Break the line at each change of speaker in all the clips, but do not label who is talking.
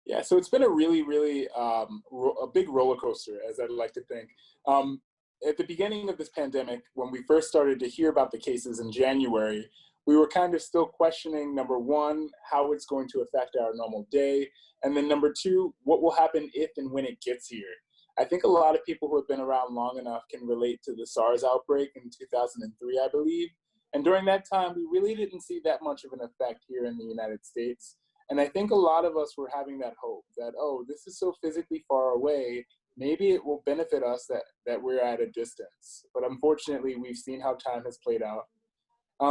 Yeah, so it's been a really, really a big roller coaster, as I'd like to think. Um, at the beginning of this pandemic, when we first started to hear about the cases in January, we were kind of still questioning, number one, how it's going to affect our normal day, and then number two, what will happen if and when it gets here. I think a lot of people who have been around long enough can relate to the SARS outbreak in 2003, I believe. And during that time, we really didn't see that much of an effect here in the United States. And I think a lot of us were having that hope that, oh, this is so physically far away, maybe it will benefit us that we're at a distance. But unfortunately, we've seen how time has played out.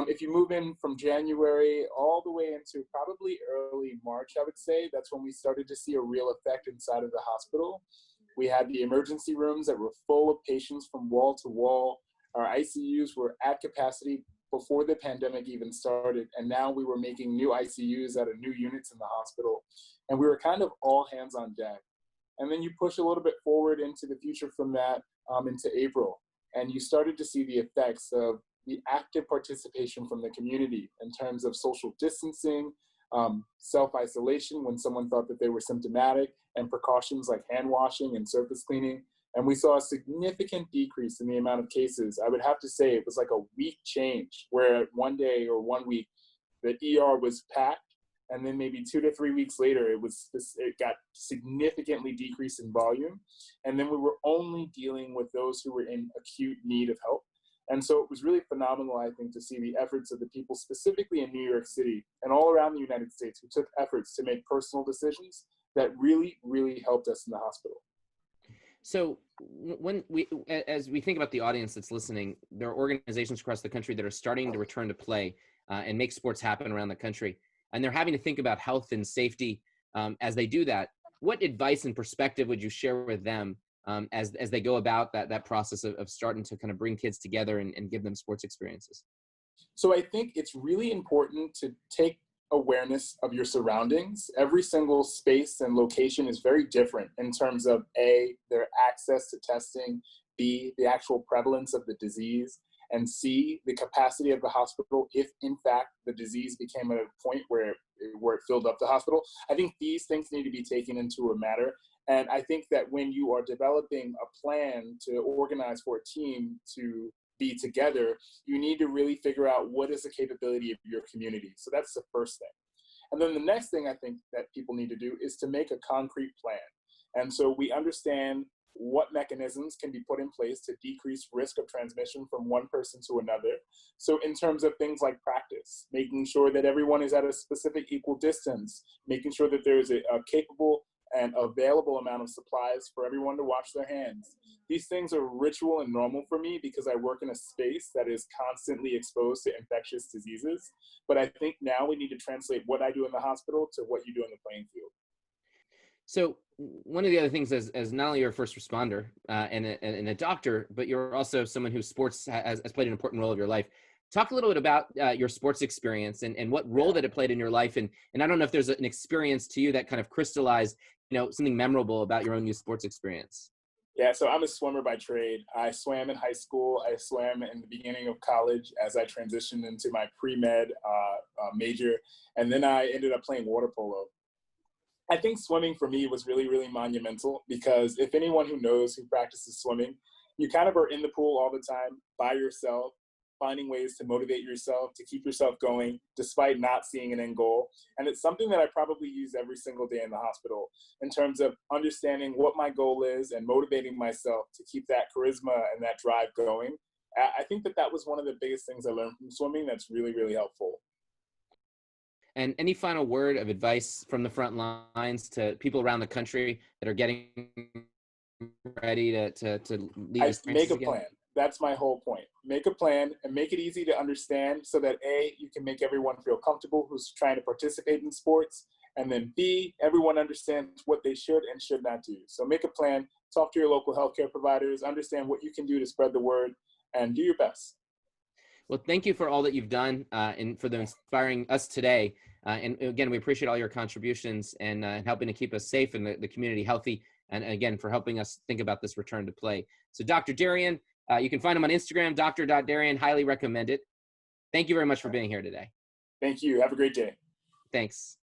If you move in from January all the way into probably early March, I would say, that's when we started to see a real effect inside of the hospital. We had the emergency rooms that were full of patients from wall to wall. Our ICUs were at capacity before the pandemic even started, and now we were making new ICUs out of new units in the hospital, and we were kind of all hands on deck. And then you push a little bit forward into the future from that, into April, and you started to see the effects of the active participation from the community in terms of social distancing, self-isolation when someone thought that they were symptomatic, and precautions like hand washing and surface cleaning. And we saw a significant decrease in the amount of cases. I would have to say it was like a week change, where one day or 1 week, the ER was packed, and then maybe 2 to 3 weeks later, it got significantly decreased in volume. And then we were only dealing with those who were in acute need of help. And so it was really phenomenal, I think, to see the efforts of the people specifically in New York City and all around the United States who took efforts to make personal decisions that really, really helped us in the hospital.
So as we think about the audience that's listening, there are organizations across the country that are starting to return to play and make sports happen around the country. And they're having to think about health and safety as they do that. What advice and perspective would you share with them as they go about that process of starting to kind of bring kids together and give them sports experiences?
So I think it's really important to take awareness of your surroundings. Every single space and location is very different in terms of A, their access to testing, B, the actual prevalence of the disease, and C, the capacity of the hospital if in fact the disease became at a point where it filled up the hospital. I think these things need to be taken into a matter. And I think that when you are developing a plan to organize for a team to be together, you need to really figure out what is the capability of your community. So that's the first thing. And then the next thing I think that people need to do is to make a concrete plan. And so we understand what mechanisms can be put in place to decrease risk of transmission from one person to another. So in terms of things like practice, making sure that everyone is at a specific equal distance, making sure that there is a capable and available amount of supplies for everyone to wash their hands. These things are ritual and normal for me because I work in a space that is constantly exposed to infectious diseases. But I think now we need to translate what I do in the hospital to what you do in the playing field.
So one of the other things as not only you're a first responder and a doctor, but you're also someone who sports has played an important role of your life. Talk a little bit about your sports experience and what role that it played in your life. And I don't know if there's an experience to you that kind of crystallized, something memorable about your own youth sports experience.
Yeah, so I'm a swimmer by trade. I swam in high school. I swam in the beginning of college as I transitioned into my pre-med major. And then I ended up playing water polo. I think swimming for me was really, really monumental because if anyone who knows, who practices swimming, you kind of are in the pool all the time by yourself, finding ways to motivate yourself, to keep yourself going, despite not seeing an end goal. And it's something that I probably use every single day in the hospital in terms of understanding what my goal is and motivating myself to keep that charisma and that drive going. I think that was one of the biggest things I learned from swimming that's really, really helpful.
And any final word of advice from the front lines to people around the country that are getting ready to lead?
Make a plan. That's my whole point. Make a plan and make it easy to understand so that A, you can make everyone feel comfortable who's trying to participate in sports. And then B, everyone understands what they should and should not do. So make a plan, talk to your local healthcare providers, understand what you can do to spread the word, and do your best.
Well, thank you for all that you've done and for inspiring us today. And again, we appreciate all your contributions and helping to keep us safe and the community healthy. And again, for helping us think about this return to play. So Dr. Darien, you can find him on Instagram, dr.darien, highly recommend it. Thank you very much for being here today.
Thank you. Have a great day.
Thanks.